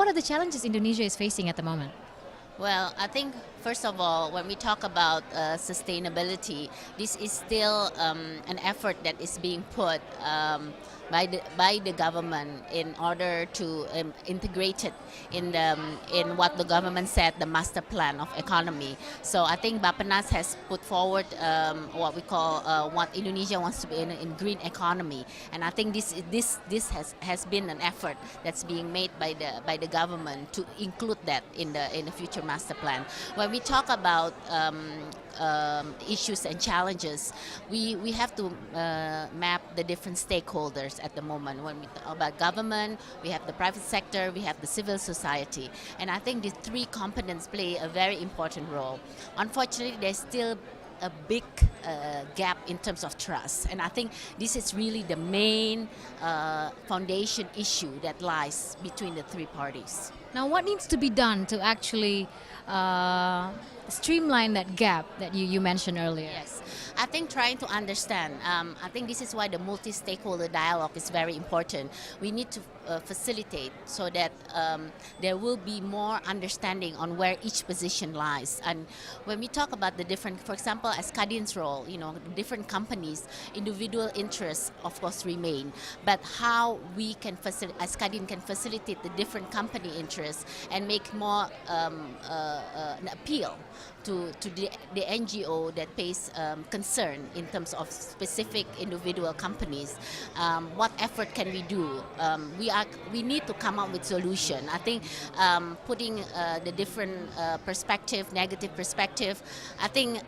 what are the challenges Indonesia is facing at the moment? Well, I think first of all, when we talk about sustainability, this is still an effort that is being put by the government in order to integrate it in what the government said, the master plan of economy. So I think Bapenas has put forward what we call what Indonesia wants to be in green economy, and I think this has been an effort that's being made by the government to include that in the future master plan. When we talk about issues and challenges, we have to map the different stakeholders at the moment. When we talk about government, we have the private sector, we have the civil society, and I think these three components play a very important role. Unfortunately, there's still a big gap in terms of trust, and I think this is really the main foundation issue that lies between the three parties. Now, what needs to be done to actually streamline that gap that you mentioned earlier? Yes, I think trying to understand, I think this is why the multi-stakeholder dialogue is very important. We need to facilitate so that there will be more understanding on where each position lies. And when we talk about the different, for example, as KADIN's role, different companies, individual interests of course remain, but how we can as KADIN can facilitate the different company interests and make more an appeal to the NGO that pays concern in terms of specific individual companies. What effort can we do? We need to come up with solution. I think putting the different perspective, negative perspective, I think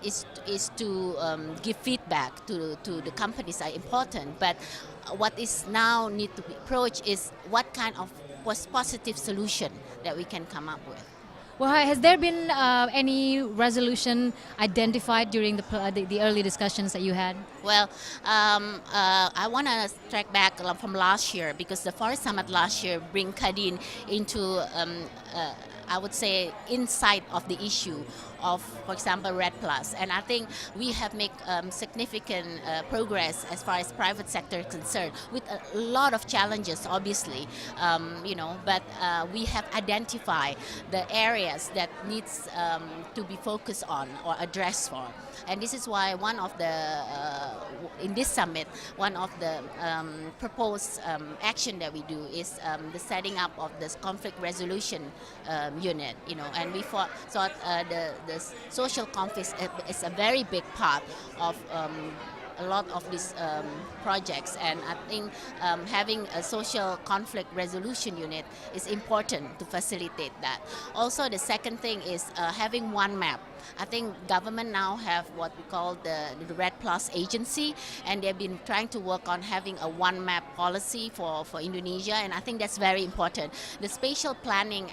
is to give feedback to the companies are important. But what is now need to be approached is what kind of positive solution that we can come up with. Well, has there been any resolution identified during the early discussions that you had? Well, I want to track back from last year, because the Forest Summit last year bring KADIN into I would say insight of the issue of, for example, RED Plus, and I think we have made significant progress as far as private sector is concerned, with a lot of challenges, obviously, but we have identified the areas that needs to be focused on or addressed for, and this is why one of the in this summit, one of the proposed action that we do is the setting up of this conflict resolution unit, and we thought the social conflict is a very big part of a lot of these projects, and I think having a social conflict resolution unit is important to facilitate that. Also, the second thing is having one map. I think government now have what we call the RED Plus agency, and they've been trying to work on having a one map policy for Indonesia, and I think that's very important. The spatial planning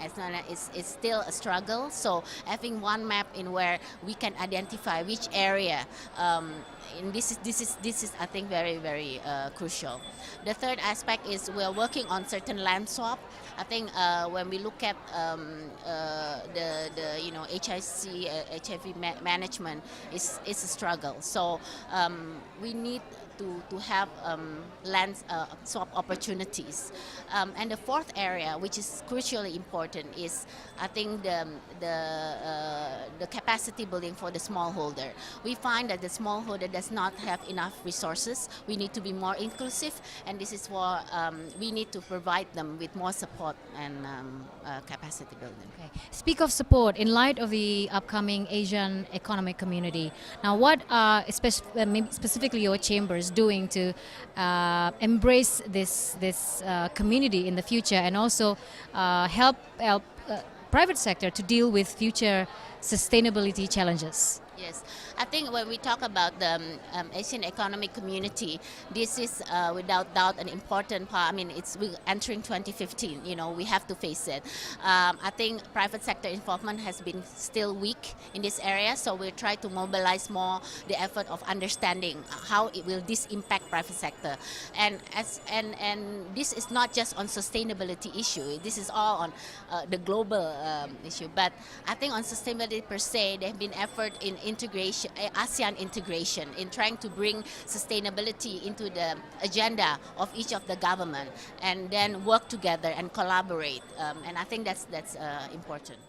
is still a struggle, so having one map in where we can identify which area, and this is I think very, very crucial. The third aspect is we're working on certain land swap. I think when we look at the HIV management is a struggle. So we need to have land swap opportunities. And the fourth area, which is crucially important, is I think the capacity building for the smallholder. We find that the smallholder does not have enough resources. We need to be more inclusive, and this is why we need to provide them with more support and capacity building. Okay. Speak of support in light of the upcoming Asian Economic Community. Now, what are specifically your chambers doing to embrace this community in the future, and also help private sector to deal with future sustainability challenges? Yes, I think when we talk about the Asian Economic Community, this is without doubt an important part. I mean, we're entering 2015. We have to face it. I think private sector involvement has been still weak in this area, so we'll try to mobilize more the effort of understanding how this impact private sector, and this is not just on sustainability issue. This is all on the global issue. But I think on sustainability per se, there have been effort in integration, ASEAN integration, in trying to bring sustainability into the agenda of each of the government, and then work together and collaborate. And I think that's important.